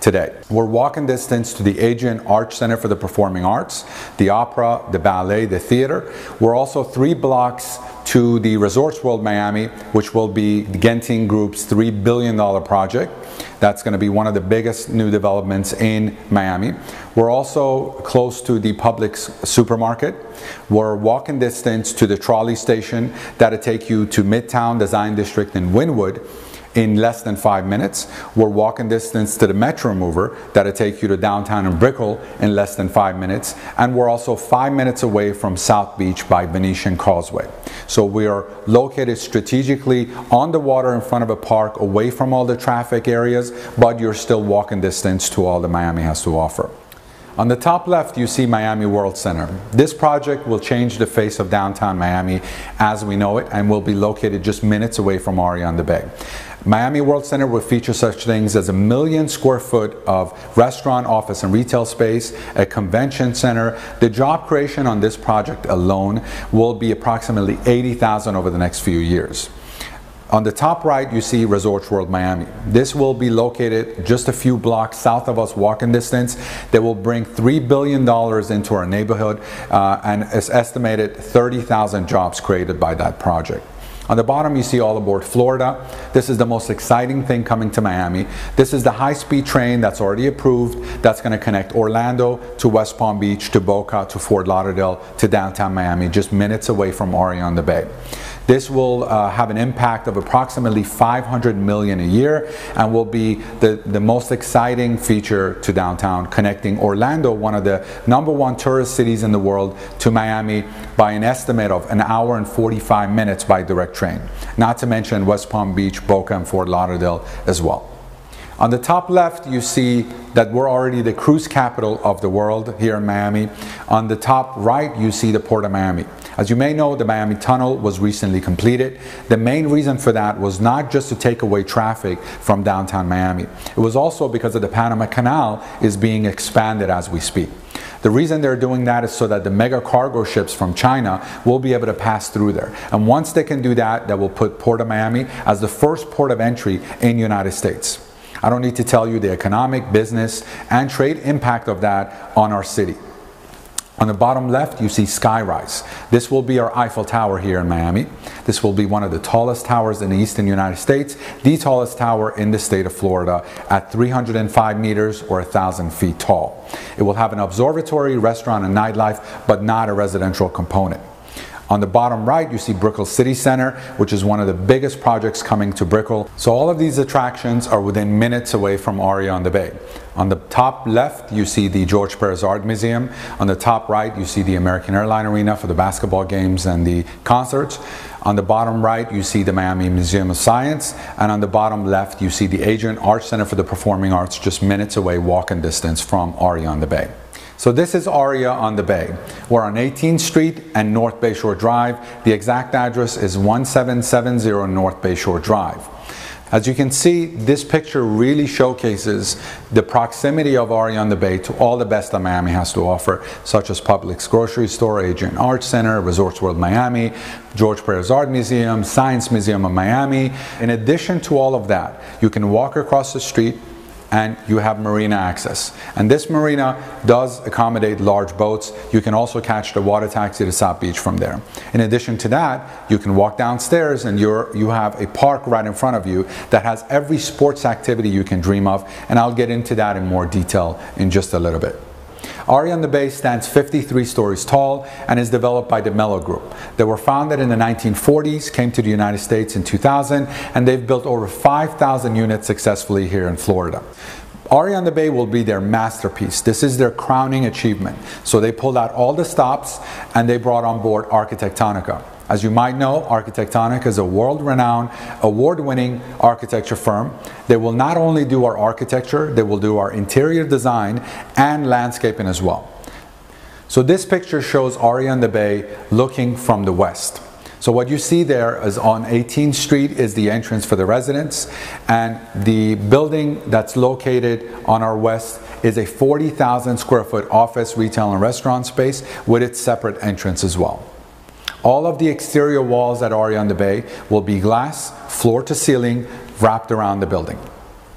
today. We're walking distance to the Adrian Arch Center for the Performing Arts, the opera, the ballet, the theater. We're also 3 blocks to the Resorts World Miami, which will be Genting Group's $3 billion project. That's going to be one of the biggest new developments in Miami. We're also close to the Publix supermarket. We're walking distance to the trolley station that'll take you to Midtown Design District in Wynwood in less than 5 minutes. We're walking distance to the Metro Mover that'll take you to downtown in Brickell in less than 5 minutes. And we're also 5 minutes away from South Beach by Venetian Causeway. So we are located strategically on the water in front of a park, away from all the traffic areas, but you're still walking distance to all that Miami has to offer. On the top left, you see Miami World Center. This project will change the face of downtown Miami as we know it, and will be located just minutes away from Aria on the Bay. Miami World Center will feature such things as 1 million square foot of restaurant, office, and retail space, a convention center. The job creation on this project alone will be approximately 80,000 over the next few years. On the top right, you see Resorts World Miami. This will be located just a few blocks south of us, walking distance. That will bring $3 billion into our neighborhood, and it's estimated 30,000 jobs created by that project. On the bottom, you see All Aboard Florida. This is the most exciting thing coming to Miami. This is the high-speed train that's already approved, that's going to connect Orlando to West Palm Beach, to Boca, to Fort Lauderdale, to downtown Miami, just minutes away from Aria on the Bay. This will have an impact of approximately $500 million a year, and will be the most exciting feature to downtown, connecting Orlando, one of the #1 tourist cities in the world, to Miami by an estimate of 1 hour and 45 minutes by direct train. Not to mention West Palm Beach, Boca, and Fort Lauderdale as well. On the top left, you see that we're already the cruise capital of the world here in Miami. On the top right, you see the Port of Miami. As you may know, the Miami Tunnel was recently completed. The main reason for that was not just to take away traffic from downtown Miami. It was also because of the Panama Canal is being expanded as we speak. The reason they're doing that is so that the mega cargo ships from China will be able to pass through there. And once they can do that, that will put Port of Miami as the first port of entry in the United States. I don't need to tell you the economic, business, and trade impact of that on our city. On the bottom left, you see Skyrise. This will be our Eiffel Tower here in Miami. This will be one of the tallest towers in the eastern United States, the tallest tower in the state of Florida at 305 meters or 1,000 feet tall. It will have an observatory, restaurant, and nightlife, but not a residential component. On the bottom right, you see Brickell City Center, which is one of the biggest projects coming to Brickell. So all of these attractions are within minutes away from Aria on the Bay. On the top left, you see the George Perez Art Museum. On the top right, you see the American Airlines Arena for the basketball games and the concerts. On the bottom right, you see the Miami Museum of Science. And on the bottom left, you see the Adrian Arch Center for the Performing Arts, just minutes away, walking distance from Aria on the Bay. So this is Aria on the Bay. We're on 18th Street and North Bayshore Drive. The exact address is 1770 North Bayshore Drive. As you can see, this picture really showcases the proximity of Aria on the Bay to all the best that Miami has to offer, such as Publix grocery store, Adrian Arch Center, Resorts World Miami, George Perez Art Museum, Science Museum of Miami. In addition to all of that, you can walk across the street and you have marina access. And this marina does accommodate large boats. You can also catch the water taxi to South Beach from there. In addition to that, you can walk downstairs and you have a park right in front of you that has every sports activity you can dream of, and I'll get into that in more detail in just a little bit. Aria on the Bay stands 53 stories tall and is developed by the Mello Group. They were founded in the 1940s, came to the United States in 2000, and they've built over 5,000 units successfully here in Florida. Aria on the Bay will be their masterpiece. This is their crowning achievement. So they pulled out all the stops and they brought on board Arquitectonica. As you might know, Arquitectonica is a world-renowned, award-winning architecture firm. They will not only do our architecture, they will do our interior design and landscaping as well. So this picture shows Aria on the Bay looking from the west. So what you see there is on 18th Street is the entrance for the residents, and the building that's located on our west is a 40,000 square foot office, retail, and restaurant space with its separate entrance as well. All of the exterior walls at Aria on the Bay will be glass, floor to ceiling, wrapped around the building.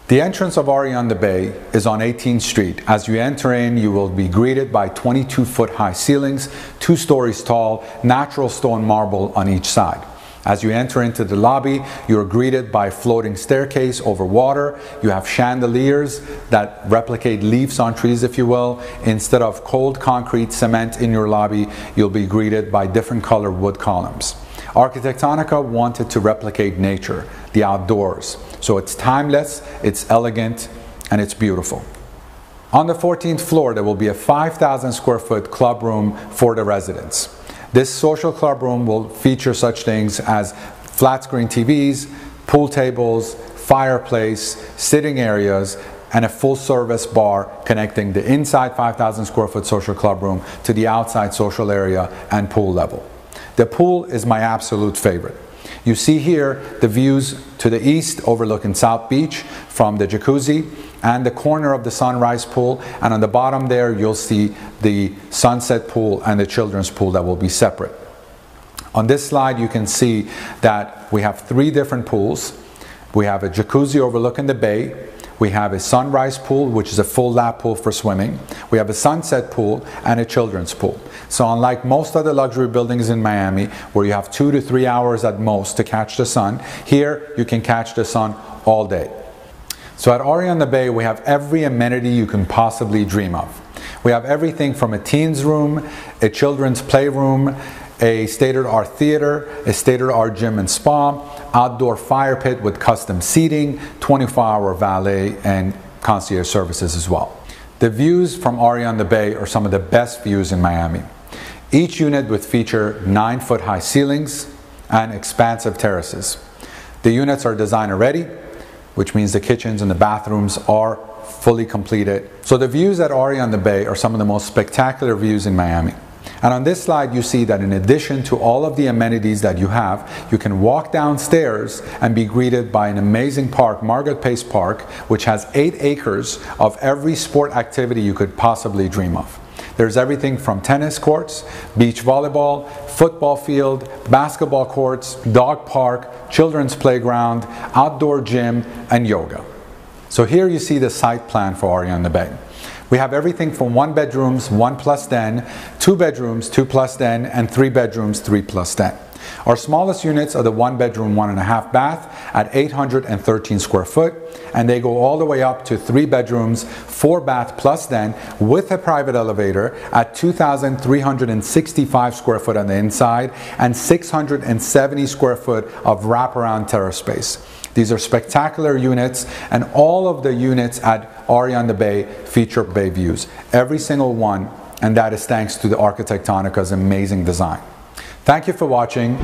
The entrance of Aria on the Bay is on 18th Street. As you enter in, you will be greeted by 22-foot high ceilings, 2 stories tall, natural stone marble on each side. As you enter into the lobby, you are greeted by a floating staircase over water. You have chandeliers that replicate leaves on trees, if you will. Instead of cold concrete cement in your lobby, you'll be greeted by different colored wood columns. Arquitectonica wanted to replicate nature, the outdoors. So it's timeless, it's elegant, and it's beautiful. On the 14th floor, there will be a 5,000 square foot club room for the residents. This social club room will feature such things as flat screen TVs, pool tables, fireplace, sitting areas, and a full service bar connecting the inside 5,000 square foot social club room to the outside social area and pool level. The pool is my absolute favorite. You see here the views to the east overlooking South Beach from the jacuzzi and the corner of the sunrise pool, and on the bottom there you'll see the sunset pool and the children's pool that will be separate. On this slide you can see that we have 3 different pools. We have a jacuzzi overlooking the bay. We have a sunrise pool, which is a full lap pool for swimming. We have a sunset pool and a children's pool. So unlike most other luxury buildings in Miami, where you have 2 to 3 hours at most to catch the sun, here you can catch the sun all day. So at Aria on the Bay, we have every amenity you can possibly dream of. We have everything from a teens room, a children's playroom, a state-of-the-art theater, a state-of-the-art gym and spa, outdoor fire pit with custom seating, 24-hour valet, and concierge services as well. The views from Aria on the Bay are some of the best views in Miami. Each unit would feature 9-foot high ceilings and expansive terraces. The units are designer ready, which means the kitchens and the bathrooms are fully completed. So the views at Aria on the Bay are some of the most spectacular views in Miami. And on this slide you see that in addition to all of the amenities that you have, you can walk downstairs and be greeted by an amazing park, Margaret Pace Park, which has 8 acres of every sport activity you could possibly dream of. There's everything from tennis courts, beach volleyball, football field, basketball courts, dog park, children's playground, outdoor gym, and yoga. So here you see the site plan for Aria on the Bay. We have everything from 1 bedrooms, 1 plus den, 2 bedrooms, 2 plus den, and 3 bedrooms, 3 plus den. Our smallest units are the 1 bedroom, 1.5 bath at 813 square foot, and they go all the way up to 3 bedrooms, 4 bath plus den with a private elevator at 2,365 square foot on the inside and 670 square foot of wraparound terrace space. These are spectacular units, and all of the units at Aria on the Bay feature bay views. Every single one, and that is thanks to the Arquitectonica's amazing design. Thank you for watching.